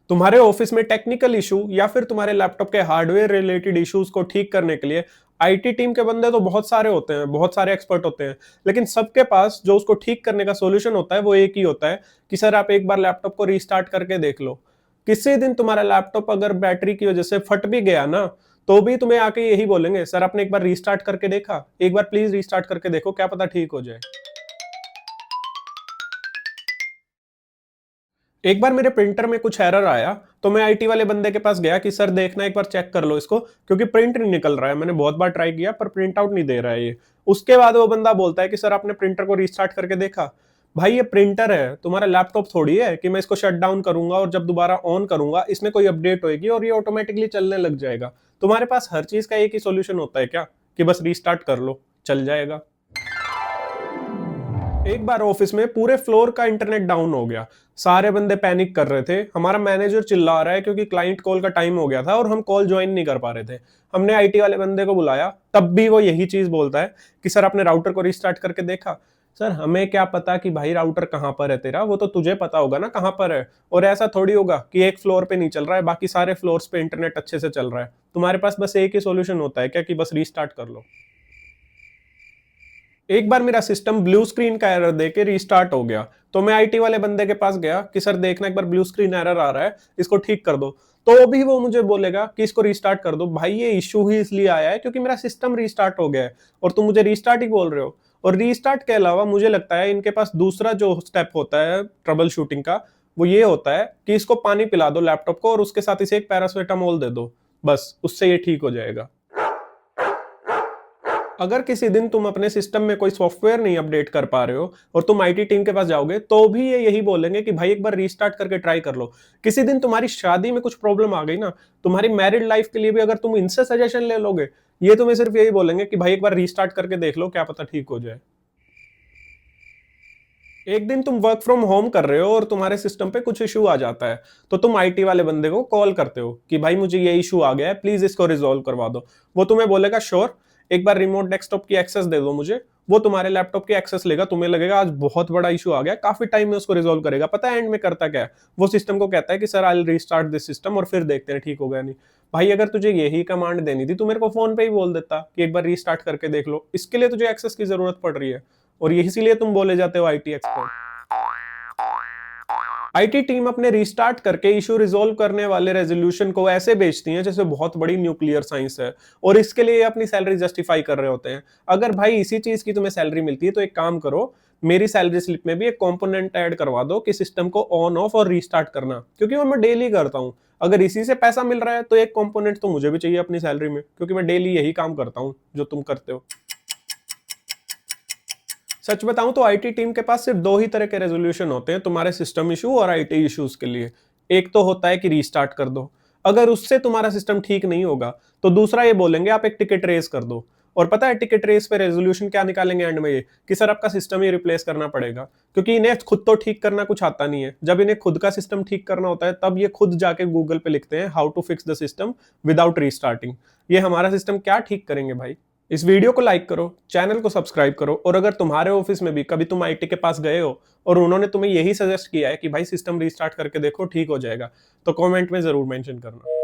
तुम्हारे ऑफिस में technical issue या फिर तुम्हारे लैपटॉप के हार्डवेयर रिलेटेड इश्यूज को ठीक करने के लिए आईटी टीम के बंदे तो बहुत सारे होते हैं, बहुत सारे एक्सपर्ट होते हैं, लेकिन सबके पास जो उसको ठीक करने का सॉल्यूशन होता है वो एक ही होता है कि सर आप एक बार लैपटॉप को रीस्टार्ट करके देख लो। किसी दिन तुम्हारा लैपटॉप अगर बैटरी की वजह से फट भी गया ना, तो भी तुम्हें आके यही बोलेंगे, सर आपने एक बार रीस्टार्ट करके देखा, एक बार प्लीज रीस्टार्ट करके देखो, क्या पता ठीक हो जाए। एक बार मेरे प्रिंटर में कुछ एरर आया, तो मैं आईटी वाले बंदे के पास गया कि सर देखना एक बार चेक कर लो इसको, क्योंकि प्रिंट नहीं निकल रहा है। मैंने बहुत बार ट्राई किया पर प्रिंट आउट नहीं दे रहा है ये। उसके बाद वो बंदा बोलता है कि सर आपने प्रिंटर को रीस्टार्ट करके देखा। भाई ये प्रिंटर है, तुम्हारा लैपटॉप थोड़ी है कि मैं इसको शट डाउन करूंगा और जब दोबारा ऑन करूंगा इसमें कोई अपडेट होगी और ये ऑटोमेटिकली चलने लग जाएगा। तुम्हारे पास हर चीज का एक ही सोल्यूशन होता है क्या कि बस रीस्टार्ट कर लो, चल जाएगा। एक बार ऑफिस में पूरे फ्लोर का इंटरनेट डाउन हो गया। सारे बंदे पैनिक कर रहे थे, हमारा मैनेजर चिल्ला रहा है क्योंकि क्लाइंट कॉल का टाइम हो गया था और हम कॉल ज्वाइन नहीं कर पा रहे थे। हमने आईटी वाले बंदे को बुलाया, तब भी वो यही चीज बोलता है कि सर आपने राउटर को रिस्टार्ट करके देखा। सर हमें क्या पता कि भाई राउटर कहाँ पर है तेरा, वो तो तुझे पता होगा ना कहाँ पर है। और ऐसा थोड़ी होगा कि एक फ्लोर पे नहीं चल रहा है, बाकी सारे फ्लोर्स पे इंटरनेट अच्छे से चल रहा है। तुम्हारे पास बस एक ही सोल्यूशन होता है क्या कि बस रीस्टार्ट कर लो। एक बार मेरा सिस्टम ब्लू स्क्रीन का एरर देके रीस्टार्ट हो गया, तो मैं आईटी वाले बंदे के पास गया कि सर देखना एक बार ब्लू स्क्रीन एरर आ रहा है, इसको ठीक कर दो। तो भी वो मुझे बोलेगा कि इसको रीस्टार्ट कर दो। भाई ये इश्यू ही इसलिए आया है क्योंकि मेरा सिस्टम रीस्टार्ट हो गया है और तुम मुझे रीस्टार्ट ही बोल रहे हो। और रीस्टार्ट के अलावा मुझे लगता है इनके पास दूसरा जो स्टेप होता है ट्रबल शूटिंग का, वो ये होता है कि इसको पानी पिला दो लैपटॉप को और उसके साथ इसे एक पैरासिटामोल दे दो, बस उससे ये ठीक हो जाएगा। अगर किसी दिन तुम अपने सिस्टम में कोई सॉफ्टवेयर नहीं अपडेट कर पा रहे हो और तुम आईटी टीम के पास जाओगे, तो भी ये यही बोलेंगे कि भाई एक बार रीस्टार्ट करके ट्राई कर लो। किसी दिन तुम्हारी शादी में कुछ प्रॉब्लम आ गई ना, तुम्हारी मैरिड लाइफ के लिए भी अगर तुम इनसे सजेशन ले लोगे, ये तुम्हें सिर्फ यही बोलेंगे कि भाई एक बार रीस्टार्ट करके देख लो, क्या पता ठीक हो जाए। एक दिन तुम वर्क फ्रॉम होम कर रहे हो और तुम्हारे सिस्टम पे कुछ इशू आ जाता है, तो तुम आईटी वाले बंदे को कॉल करते हो कि भाई मुझे ये इशू आ गया है, प्लीज इसको रिजॉल्व करवा दो। वो तुम्हें बोलेगा श्योर, एक बार रिमोट डेस्कटॉप की एक्सेस दे दो मुझे। वो तुम्हारे लैपटॉप की एक्सेस लेगा, तुम्हें लगेगा आज बहुत बड़ा इशू आ गया, काफी टाइम में उसको रिजॉल्व करेगा। पता है एंड में करता क्या है? वो सिस्टम को कहता है कि sir I will restart this system और फिर देखते हैं ठीक हो गया नहीं। भाई अगर तुझे यही कमांड देनी थी, तू मेरे को फोन पे ही बोल देता कि एक बार रीस्टार्ट करके देख लो। इसके लिए तुझे एक्सेस की जरूरत पड़ रही है और इसीलिए तुम बोले जाते हो आईटी एक्सपर्ट। आईटी टीम अपने रीस्टार्ट करके इशू रिजॉल्व करने वाले रेजोल्यूशन को ऐसे बेचती है जैसे बहुत बड़ी न्यूक्लियर साइंस है, और इसके लिए अपनी सैलरी जस्टिफाई कर रहे होते हैं। अगर भाई इसी चीज की तुम्हें सैलरी मिलती है तो एक काम करो, मेरी सैलरी स्लिप में भी एक कंपोनेंट ऐड करवा दो कि सिस्टम को ऑन ऑफ और रीस्टार्ट करना, क्योंकि वो मैं डेली करता हूँ। अगर इसी से पैसा मिल रहा है तो एक कंपोनेंट तो मुझे भी चाहिए अपनी सैलरी में, क्योंकि मैं डेली यही काम करता हूँ जो तुम करते हो। सच बताऊं तो आईटी टीम के पास सिर्फ दो ही तरह के रेजोल्यूशन होते हैं तुम्हारे सिस्टम इशू और आईटी इश्यूज के लिए। एक तो होता है कि रीस्टार्ट कर दो, अगर उससे तुम्हारा सिस्टम ठीक नहीं होगा तो दूसरा ये बोलेंगे आप एक टिकट रेज कर दो। और पता है टिकट रेस पे रेजोल्यूशन क्या निकालेंगे एंड में? ये कि सर आपका सिस्टम ही रिप्लेस करना पड़ेगा, क्योंकि इन्हें खुद तो ठीक करना कुछ आता नहीं है। जब इन्हें खुद का सिस्टम ठीक करना होता है तब ये खुद जाके गूगल पे लिखते हैं how to fix the system without restarting. ये हमारा सिस्टम क्या ठीक करेंगे भाई? इस वीडियो को लाइक करो, चैनल को सब्सक्राइब करो, और अगर तुम्हारे ऑफिस में भी कभी तुम आईटी के पास गए हो और उन्होंने तुम्हें यही सजेस्ट किया है कि भाई सिस्टम रीस्टार्ट करके देखो ठीक हो जाएगा, तो कमेंट में जरूर मेंशन करना।